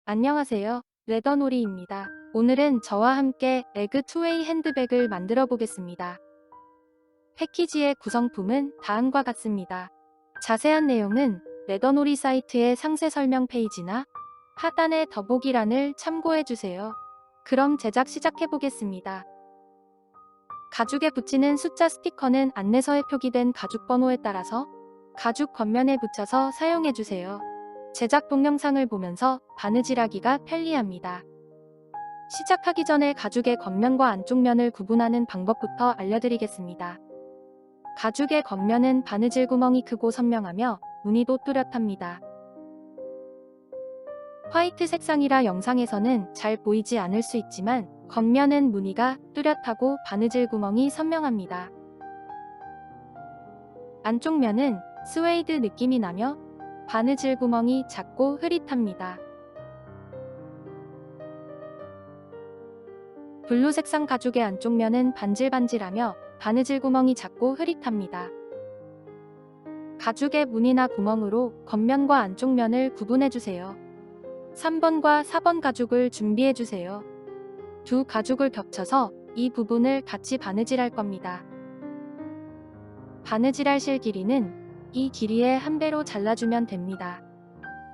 안녕하세요. 레더놀이입니다. 오늘은 저와 함께 에그 투웨이 핸드백을 만들어 보겠습니다. 패키지의 구성품은 다음과 같습니다. 자세한 내용은 레더놀이 사이트의 상세 설명 페이지나 하단의 더보기란을 참고해 주세요. 그럼 제작 시작해 보겠습니다. 가죽에 붙이는 숫자 스티커는 안내서에 표기된 가죽 번호에 따라서 가죽 겉면에 붙여서 사용해 주세요. 제작 동영상을 보면서 바느질하기가 편리합니다. 시작하기 전에 가죽의 겉면과 안쪽 면을 구분하는 방법부터 알려드리겠습니다. 가죽의 겉면은 바느질 구멍이 크고 선명하며 무늬도 뚜렷합니다. 화이트 색상이라 영상에서는 잘 보이지 않을 수 있지만 겉면은 무늬가 뚜렷하고 바느질 구멍이 선명합니다. 안쪽 면은 스웨이드 느낌이 나며 바느질 구멍이 작고 흐릿합니다. 블루 색상 가죽의 안쪽 면은 반질반질하며 바느질 구멍이 작고 흐릿합니다. 가죽의 무늬나 구멍으로 겉면과 안쪽 면을 구분해주세요. 3번과 4번 가죽을 준비해주세요. 두 가죽을 겹쳐서 이 부분을 같이 바느질할 겁니다. 바느질할 실 길이는 이 길이의 한 배로 잘라주면 됩니다.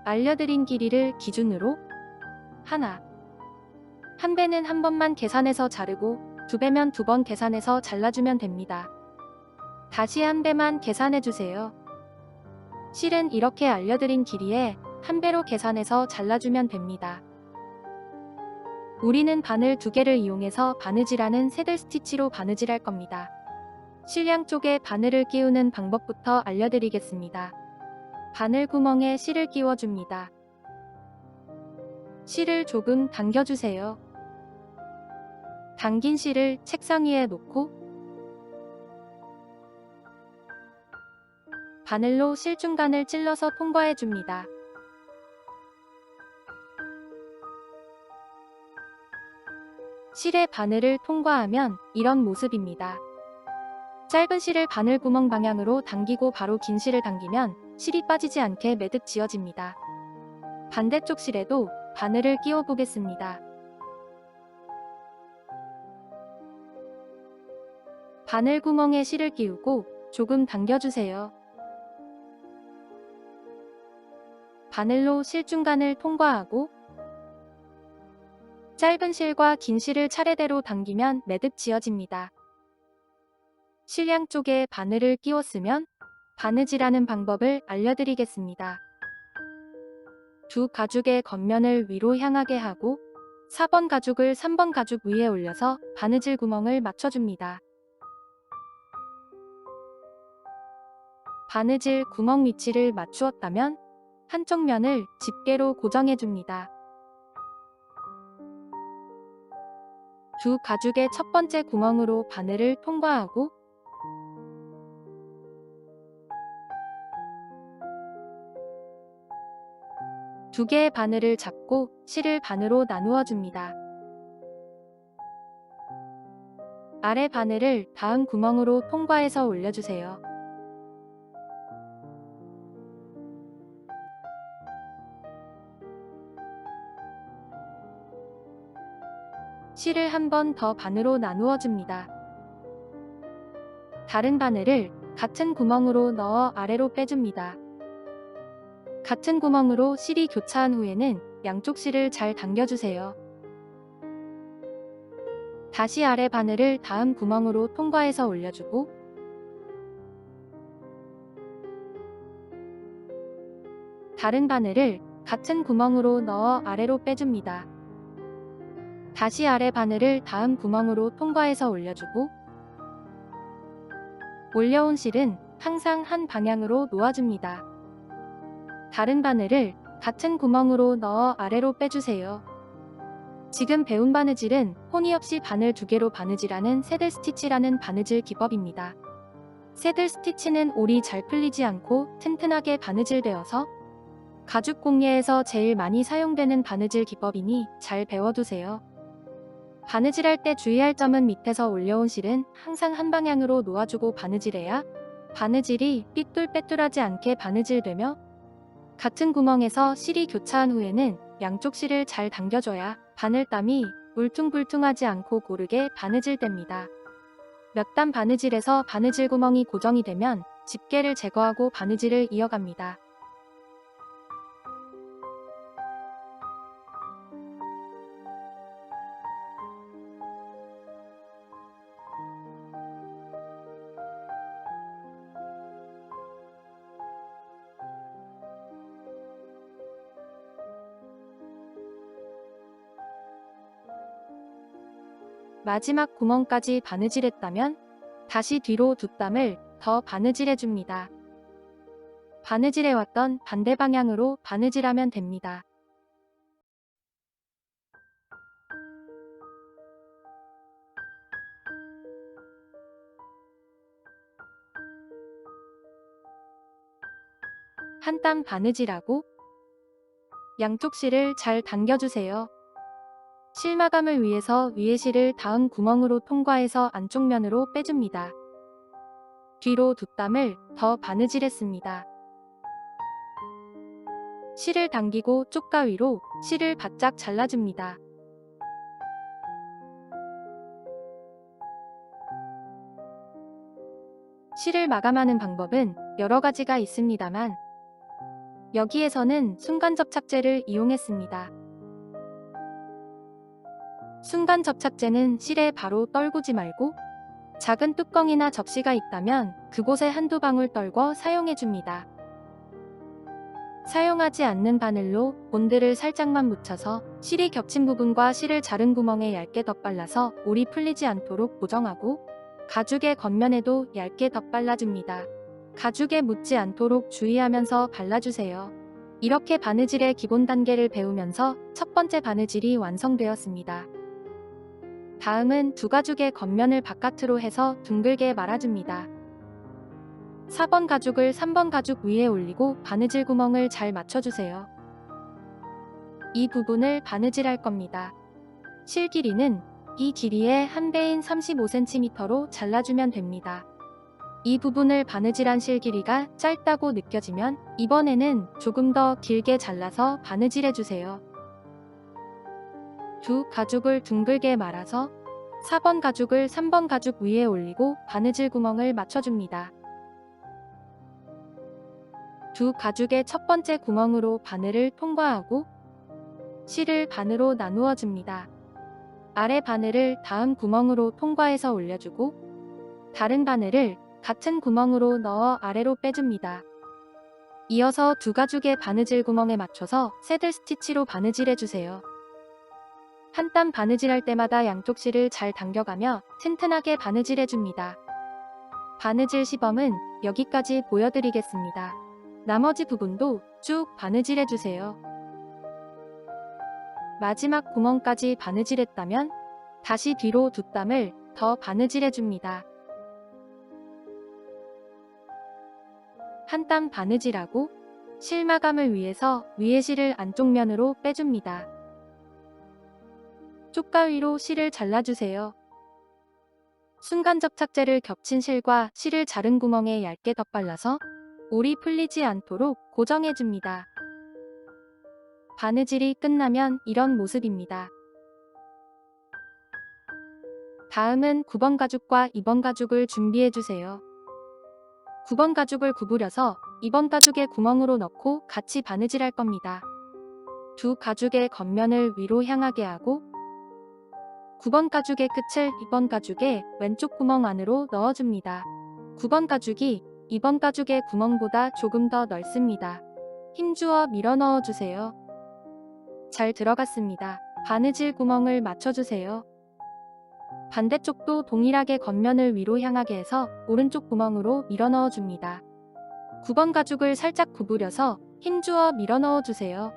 알려드린 길이를 기준으로 한 배는 한 번만 계산해서 자르고 두 배면 두 번 계산해서 잘라주면 됩니다. 다시 한 배만 계산해주세요. 실은 이렇게 알려드린 길이에 한 배로 계산해서 잘라주면 됩니다. 우리는 바늘 두 개를 이용해서 바느질하는 새들 스티치로 바느질할 겁니다. 실 양쪽에 바늘을 끼우는 방법부터 알려드리겠습니다. 바늘 구멍에 실을 끼워줍니다. 실을 조금 당겨주세요. 당긴 실을 책상 위에 놓고 바늘로 실 중간을 찔러서 통과해줍니다. 실의 바늘을 통과하면 이런 모습입니다. 짧은 실을 바늘 구멍 방향으로 당기고 바로 긴 실을 당기면 실이 빠지지 않게 매듭 지어집니다. 반대쪽 실에도 바늘을 끼워 보겠습니다. 바늘 구멍에 실을 끼우고 조금 당겨주세요. 바늘로 실 중간을 통과하고 짧은 실과 긴 실을 차례대로 당기면 매듭 지어집니다. 실 양쪽에 바늘을 끼웠으면 바느질하는 방법을 알려드리겠습니다. 두 가죽의 겉면을 위로 향하게 하고 4번 가죽을 3번 가죽 위에 올려서 바느질 구멍을 맞춰줍니다. 바느질 구멍 위치를 맞추었다면 한쪽 면을 집게로 고정해줍니다. 두 가죽의 첫 번째 구멍으로 바늘을 통과하고 두 개의 바늘을 잡고 실을 반으로 나누어 줍니다. 아래 바늘을 다음 구멍으로 통과해서 올려주세요. 실을 한 번 더 반으로 나누어 줍니다. 다른 바늘을 같은 구멍으로 넣어 아래로 빼줍니다. 같은 구멍으로 실이 교차한 후에는 양쪽 실을 잘 당겨주세요. 다시 아래 바늘을 다음 구멍으로 통과해서 올려주고 다른 바늘을 같은 구멍으로 넣어 아래로 빼줍니다. 다시 아래 바늘을 다음 구멍으로 통과해서 올려주고 올려온 실은 항상 한 방향으로 놓아줍니다. 다른 바늘을 같은 구멍으로 넣어 아래로 빼주세요. 지금 배운 바느질은 호니 없이 바늘 두 개로 바느질하는 새들 스티치라는 바느질 기법입니다. 새들 스티치는 올이 잘 풀리지 않고 튼튼하게 바느질되어서 가죽 공예에서 제일 많이 사용되는 바느질 기법이니 잘 배워두세요. 바느질할 때 주의할 점은 밑에서 올려온 실은 항상 한 방향으로 놓아주고 바느질해야 바느질이 삐뚤빼뚤하지 않게 바느질되며 같은 구멍에서 실이 교차한 후에는 양쪽 실을 잘 당겨줘야 바늘땀이 울퉁불퉁하지 않고 고르게 바느질 됩니다. 몇 단 바느질에서 바느질 구멍이 고정이 되면 집게를 제거하고 바느질을 이어갑니다. 마지막 구멍까지 바느질했다면 다시 뒤로 두 땀을 더 바느질해줍니다. 바느질해왔던 반대 방향으로 바느질하면 됩니다. 한 땀 바느질하고 양쪽 실을 잘 당겨주세요. 실 마감을 위해서 위에 실을 다음 구멍으로 통과해서 안쪽 면으로 빼줍니다. 뒤로 두 땀을 더 바느질했습니다. 실을 당기고 쪽가위로 실을 바짝 잘라줍니다. 실을 마감하는 방법은 여러 가지가 있습니다만 여기에서는 순간 접착제를 이용했습니다. 순간 접착제는 실에 바로 떨구지 말고 작은 뚜껑이나 접시가 있다면 그곳에 한두 방울 떨궈 사용해줍니다. 사용하지 않는 바늘로 본드를 살짝만 묻혀서 실이 겹친 부분과 실을 자른 구멍에 얇게 덧발라서 올이 풀리지 않도록 고정하고 가죽의 겉면에도 얇게 덧발라줍니다. 가죽에 묻지 않도록 주의하면서 발라주세요. 이렇게 바느질의 기본 단계를 배우면서 첫 번째 바느질이 완성되었습니다. 다음은 두 가죽의 겉면을 바깥으로 해서 둥글게 말아줍니다. 4번 가죽을 3번 가죽 위에 올리고 바느질 구멍을 잘 맞춰주세요. 이 부분을 바느질할 겁니다. 실 길이는 이 길이의 한 배인 35cm로 잘라주면 됩니다. 이 부분을 바느질한 실 길이가 짧다고 느껴지면 이번에는 조금 더 길게 잘라서 바느질해주세요. 두 가죽을 둥글게 말아서 4번 가죽을 3번 가죽 위에 올리고 바느질 구멍을 맞춰줍니다. 두 가죽의 첫 번째 구멍으로 바늘을 통과하고 실을 반으로 나누어 줍니다. 아래 바늘을 다음 구멍으로 통과해서 올려주고 다른 바늘을 같은 구멍으로 넣어 아래로 빼줍니다. 이어서 두 가죽의 바느질 구멍에 맞춰서 새들 스티치로 바느질해주세요. 한 땀 바느질할 때마다 양쪽 실을 잘 당겨가며 튼튼하게 바느질해줍니다. 바느질 시범은 여기까지 보여드리겠습니다. 나머지 부분도 쭉 바느질해주세요. 마지막 구멍까지 바느질했다면 다시 뒤로 두 땀을 더 바느질해줍니다. 한 땀 바느질하고 실 마감을 위해서 위에 실을 안쪽 면으로 빼줍니다. 쪽가위로 실을 잘라주세요. 순간 접착제를 겹친 실과 실을 자른 구멍에 얇게 덧발라서 올이 풀리지 않도록 고정해줍니다. 바느질이 끝나면 이런 모습입니다. 다음은 9번 가죽과 2번 가죽을 준비해주세요. 9번 가죽을 구부려서 2번 가죽의 구멍으로 넣고 같이 바느질할 겁니다. 두 가죽의 겉면을 위로 향하게 하고 9번 가죽의 끝을 2번 가죽의 왼쪽 구멍 안으로 넣어줍니다. 9번 가죽이 2번 가죽의 구멍보다 조금 더 넓습니다. 힘주어 밀어 넣어주세요. 잘 들어갔습니다. 바느질 구멍을 맞춰주세요. 반대쪽도 동일하게 겉면을 위로 향하게 해서 오른쪽 구멍으로 밀어 넣어줍니다. 9번 가죽을 살짝 구부려서 힘주어 밀어 넣어주세요.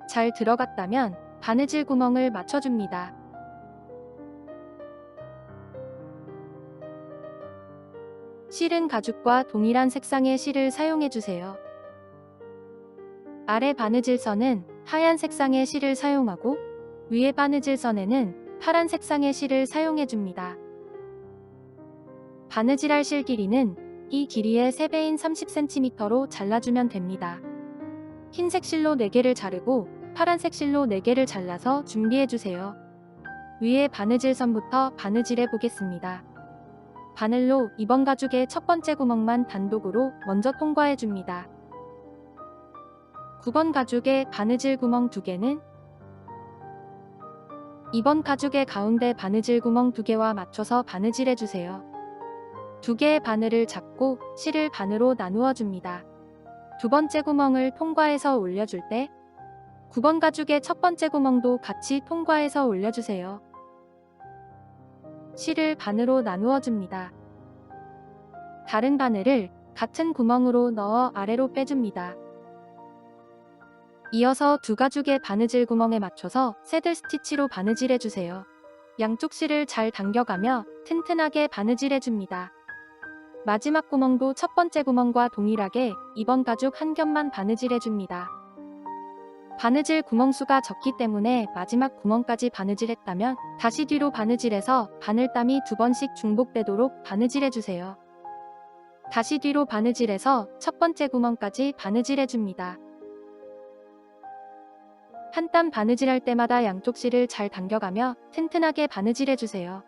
잘 들어갔다면 바느질 구멍을 맞춰줍니다. 실은 가죽과 동일한 색상의 실을 사용해주세요. 아래 바느질선은 하얀 색상의 실을 사용하고 위에 바느질선에는 파란 색상의 실을 사용해줍니다. 바느질할 실 길이는 이 길이의 3배인 30cm로 잘라주면 됩니다. 흰색 실로 4개를 자르고 파란색 실로 4개를 잘라서 준비해주세요. 위에 바느질선부터 바느질해 보겠습니다. 바늘로 이번 가죽의 첫 번째 구멍만 단독으로 먼저 통과해줍니다. 9번 가죽의 바느질 구멍 2개는 이번 가죽의 가운데 바느질 구멍 2개와 맞춰서 바느질해주세요. 2개의 바늘을 잡고 실을 반으로 나누어 줍니다. 두 번째 구멍을 통과해서 올려줄 때 9번 가죽의 첫 번째 구멍도 같이 통과해서 올려주세요. 실을 반으로 나누어 줍니다. 다른 바늘을 같은 구멍으로 넣어 아래로 빼줍니다. 이어서 두 가죽의 바느질 구멍에 맞춰서 새들 스티치로 바느질해주세요. 양쪽 실을 잘 당겨가며 튼튼하게 바느질해줍니다. 마지막 구멍도 첫 번째 구멍과 동일하게 이번 가죽 한 겹만 바느질해줍니다. 바느질 구멍수가 적기 때문에 마지막 구멍까지 바느질했다면 다시 뒤로 바느질해서 바늘땀이 2번씩 중복되도록 바느질해주세요. 다시 뒤로 바느질해서 첫 번째 구멍까지 바느질해줍니다. 한 땀 바느질할 때마다 양쪽 실을 잘 당겨가며 튼튼하게 바느질해주세요.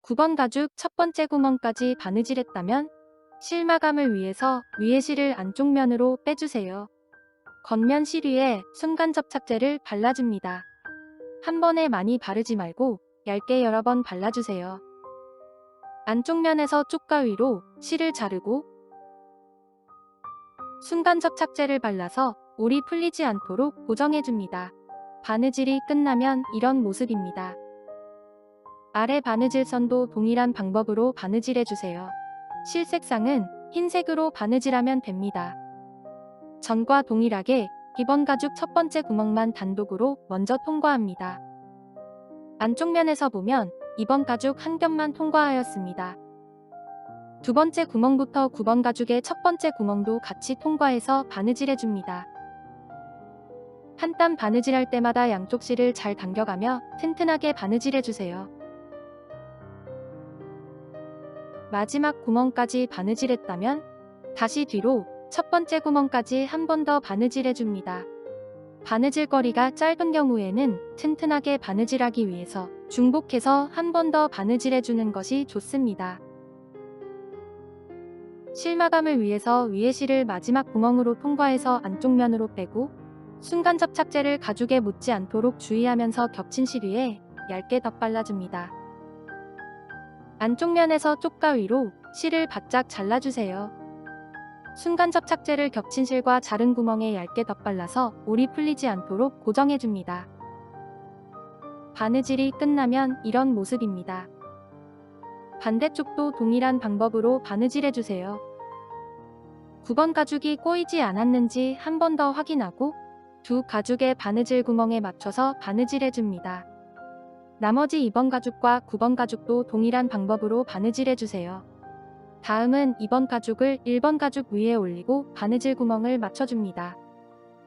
(9번) 가죽 첫 번째 구멍까지 바느질했다면 실 마감을 위해서 위에 실을 안쪽 면으로 빼주세요. 겉면 실 위에 순간 접착제를 발라줍니다. 한 번에 많이 바르지 말고 얇게 여러 번 발라주세요. 안쪽 면에서 쪽가 위로 실을 자르고 순간 접착제를 발라서 올이 풀리지 않도록 고정해줍니다. 바느질이 끝나면 이런 모습입니다. 아래 바느질선도 동일한 방법으로 바느질해주세요. 실 색상은 흰색으로 바느질하면 됩니다. 전과 동일하게 이번 가죽 첫 번째 구멍만 단독으로 먼저 통과합니다. 안쪽 면에서 보면 이번 가죽 한 겹만 통과하였습니다. 두 번째 구멍부터 9번 가죽의 첫 번째 구멍도 같이 통과해서 바느질해줍니다. 한 땀 바느질할 때마다 양쪽 실을 잘 당겨가며 튼튼하게 바느질해주세요. 마지막 구멍까지 바느질했다면 다시 뒤로 첫 번째 구멍까지 한 번 더 바느질해줍니다. 바느질거리가 짧은 경우에는 튼튼하게 바느질하기 위해서 중복해서 한 번 더 바느질해주는 것이 좋습니다. 실 마감을 위해서 위에 실을 마지막 구멍으로 통과해서 안쪽 면으로 빼고 순간 접착제를 가죽에 묻지 않도록 주의하면서 겹친 실 위에 얇게 덧발라줍니다. 안쪽 면에서 쪽가 위로 실을 바짝 잘라주세요. 순간 접착제를 겹친 실과 자른 구멍에 얇게 덧발라서 올이 풀리지 않도록 고정해줍니다. 바느질이 끝나면 이런 모습입니다. 반대쪽도 동일한 방법으로 바느질해주세요. 9번 가죽이 꼬이지 않았는지 한 번 더 확인하고 두 가죽의 바느질 구멍에 맞춰서 바느질해줍니다. 나머지 2번 가죽과 9번 가죽도 동일한 방법으로 바느질해주세요. 다음은 2번 가죽을 1번 가죽 위에 올리고 바느질 구멍을 맞춰줍니다.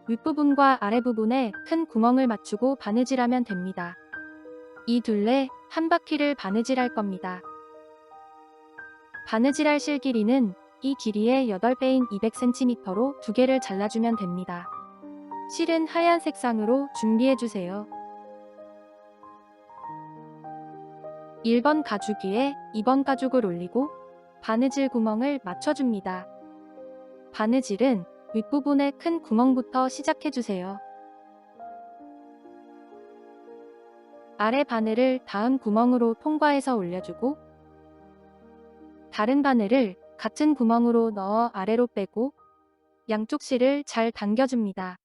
윗부분과 아래부분에 큰 구멍을 맞추고 바느질하면 됩니다. 이 둘레 한 바퀴를 바느질할 겁니다. 바느질할 실 길이는 이 길이의 8배인 200cm로 2개를 잘라주면 됩니다. 실은 하얀 색상으로 준비해주세요. 1번 가죽 위에 2번 가죽을 올리고 바느질 구멍을 맞춰줍니다. 바느질은 윗부분의 큰 구멍부터 시작해주세요. 아래 바늘을 다음 구멍으로 통과해서 올려주고 다른 바늘을 같은 구멍으로 넣어 아래로 빼고 양쪽 실을 잘 당겨줍니다.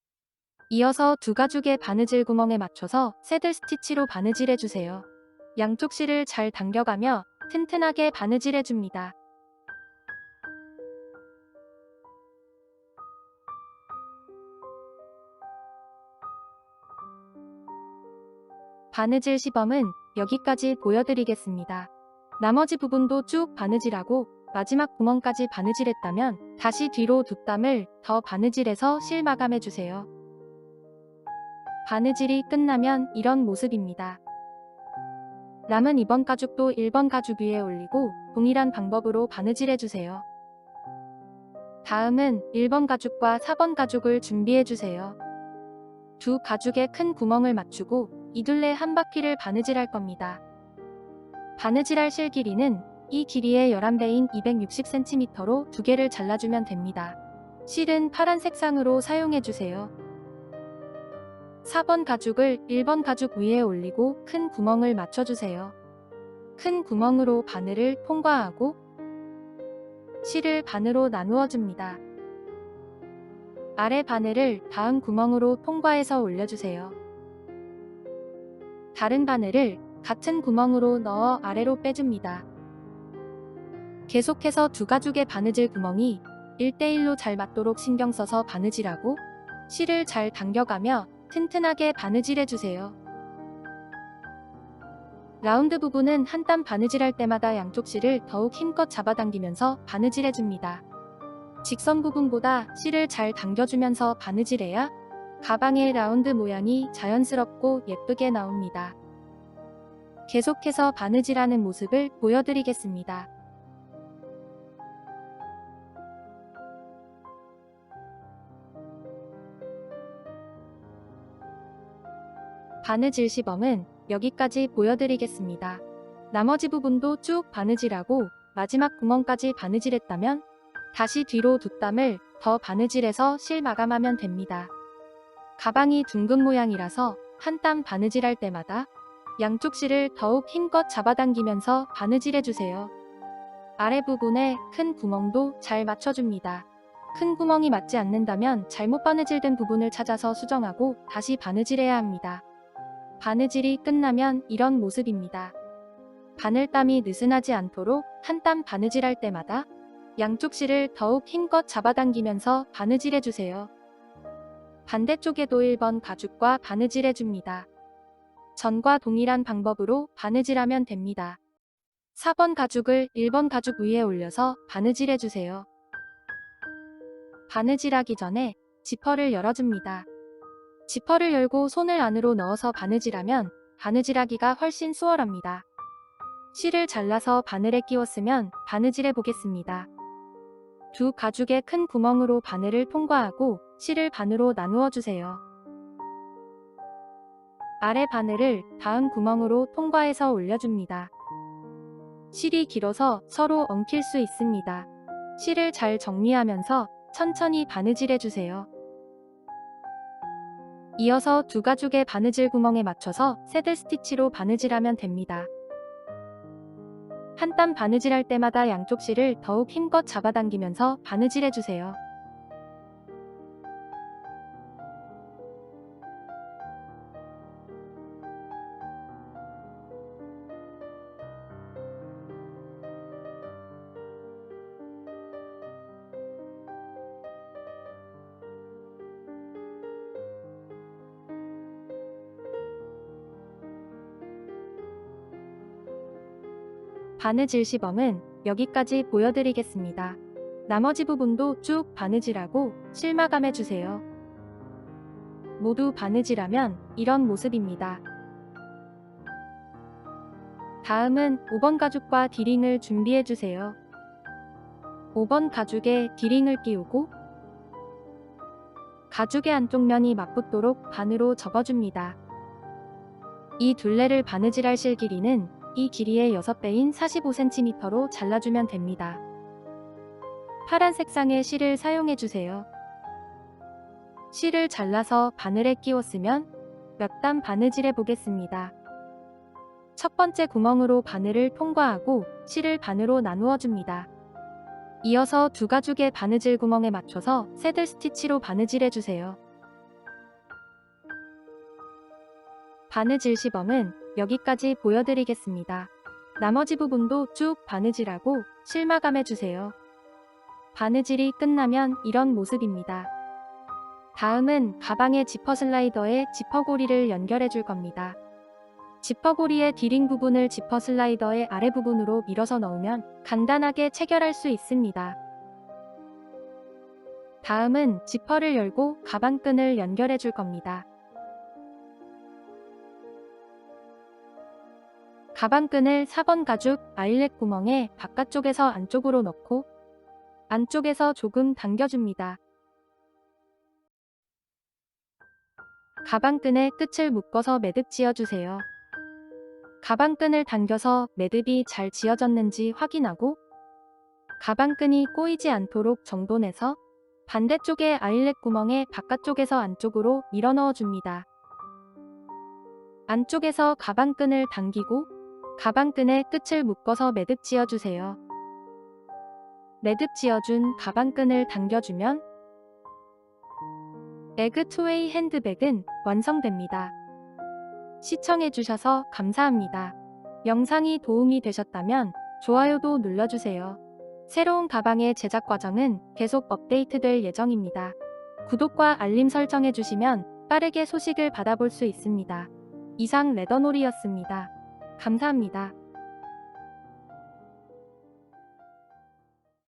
이어서 두 가죽의 바느질 구멍에 맞춰서 새들 스티치로 바느질해주세요. 양쪽 실을 잘 당겨가며 튼튼하게 바느질해줍니다. 바느질 시범은 여기까지 보여드리겠습니다. 나머지 부분도 쭉 바느질하고 마지막 구멍까지 바느질했다면 다시 뒤로 2땀을 더 바느질해서 실 마감해주세요. 바느질이 끝나면 이런 모습입니다. 남은 2번 가죽도 1번 가죽 위에 올리고 동일한 방법으로 바느질해주세요. 다음은 1번 가죽과 4번 가죽을 준비해주세요. 두 가죽에 큰 구멍을 맞추고 이 둘레 한 바퀴를 바느질할 겁니다. 바느질할 실 길이는 이 길이의 11배인 260cm로 두 개를 잘라주면 됩니다. 실은 파란 색상으로 사용해주세요. 4번 가죽을 1번 가죽 위에 올리고 큰 구멍을 맞춰주세요. 큰 구멍으로 바늘을 통과하고 실을 반으로 나누어 줍니다. 아래 바늘을 다음 구멍으로 통과해서 올려주세요. 다른 바늘을 같은 구멍으로 넣어 아래로 빼줍니다. 계속해서 두 가죽의 바느질 구멍이 1대1로 잘 맞도록 신경 써서 바느질하고 실을 잘 당겨가며 튼튼하게 바느질해주세요. 라운드 부분은 한 땀 바느질할 때마다 양쪽 실을 더욱 힘껏 잡아당기면서 바느질해줍니다. 직선 부분보다 실을 잘 당겨주면서 바느질해야 가방의 라운드 모양이 자연스럽고 예쁘게 나옵니다. 계속해서 바느질하는 모습을 보여드리겠습니다. 바느질 시범은 여기까지 보여드리겠습니다. 나머지 부분도 쭉 바느질하고 마지막 구멍까지 바느질했다면 다시 뒤로 두 땀을 더 바느질해서 실 마감하면 됩니다. 가방이 둥근 모양이라서 한 땀 바느질할 때마다 양쪽 실을 더욱 힘껏 잡아당기면서 바느질해주세요. 아래 부분에 큰 구멍도 잘 맞춰줍니다. 큰 구멍이 맞지 않는다면 잘못 바느질된 부분을 찾아서 수정하고 다시 바느질해야 합니다. 바느질이 끝나면 이런 모습입니다. 바늘땀이 느슨하지 않도록 한 땀 바느질할 때마다 양쪽 실을 더욱 힘껏 잡아당기면서 바느질해주세요. 반대쪽에도 1번 가죽과 바느질해줍니다. 전과 동일한 방법으로 바느질하면 됩니다. 4번 가죽을 1번 가죽 위에 올려서 바느질해주세요. 바느질하기 전에 지퍼를 열어줍니다. 지퍼를 열고 손을 안으로 넣어서 바느질하면 바느질하기가 훨씬 수월합니다. 실을 잘라서 바늘에 끼웠으면 바느질해 보겠습니다. 두 가죽의 큰 구멍으로 바늘을 통과하고 실을 반으로 나누어 주세요. 아래 바늘을 다음 구멍으로 통과해서 올려줍니다. 실이 길어서 서로 엉킬 수 있습니다. 실을 잘 정리하면서 천천히 바느질해 주세요. 이어서 두 가죽의 바느질 구멍에 맞춰서 새들 스티치로 바느질하면 됩니다. 한 땀 바느질할 때마다 양쪽 실을 더욱 힘껏 잡아당기면서 바느질해주세요. 바느질 시범은 여기까지 보여드리겠습니다. 나머지 부분도 쭉 바느질하고 실 마감해주세요. 모두 바느질하면 이런 모습입니다. 다음은 5번 가죽과 디링을 준비해주세요. 5번 가죽에 디링을 끼우고 가죽의 안쪽 면이 맞붙도록 반으로 접어줍니다. 이 둘레를 바느질할 실 길이는 이 길이의 6배인 45cm로 잘라주면 됩니다. 파란 색상의 실을 사용해주세요. 실을 잘라서 바늘에 끼웠으면 몇 땀 바느질해 보겠습니다. 첫 번째 구멍으로 바늘을 통과하고 실을 반으로 나누어 줍니다. 이어서 두 가죽의 바느질 구멍에 맞춰서 새들 스티치로 바느질해주세요. 바느질 시범은 여기까지 보여드리겠습니다. 나머지 부분도 쭉 바느질하고 실 마감해주세요. 바느질이 끝나면 이런 모습입니다. 다음은 가방의 지퍼 슬라이더에 지퍼고리를 연결해 줄 겁니다. 지퍼고리의 디링 부분을 지퍼 슬라이더의 아래 부분으로 밀어서 넣으면 간단하게 체결할 수 있습니다. 다음은 지퍼를 열고 가방끈을 연결해 줄 겁니다. 가방끈을 4번 가죽 아일렛 구멍에 바깥쪽에서 안쪽으로 넣고 안쪽에서 조금 당겨줍니다. 가방끈의 끝을 묶어서 매듭 지어주세요. 가방끈을 당겨서 매듭이 잘 지어졌는지 확인하고 가방끈이 꼬이지 않도록 정돈해서 반대쪽의 아일렛 구멍에 바깥쪽에서 안쪽으로 밀어 넣어줍니다. 안쪽에서 가방끈을 당기고 가방끈의 끝을 묶어서 매듭 지어주세요. 매듭 지어준 가방끈을 당겨주면 에그 투웨이 핸드백은 완성됩니다. 시청해주셔서 감사합니다. 영상이 도움이 되셨다면 좋아요도 눌러주세요. 새로운 가방의 제작 과정은 계속 업데이트될 예정입니다. 구독과 알림 설정해주시면 빠르게 소식을 받아볼 수 있습니다. 이상 레더놀이였습니다. 감사합니다.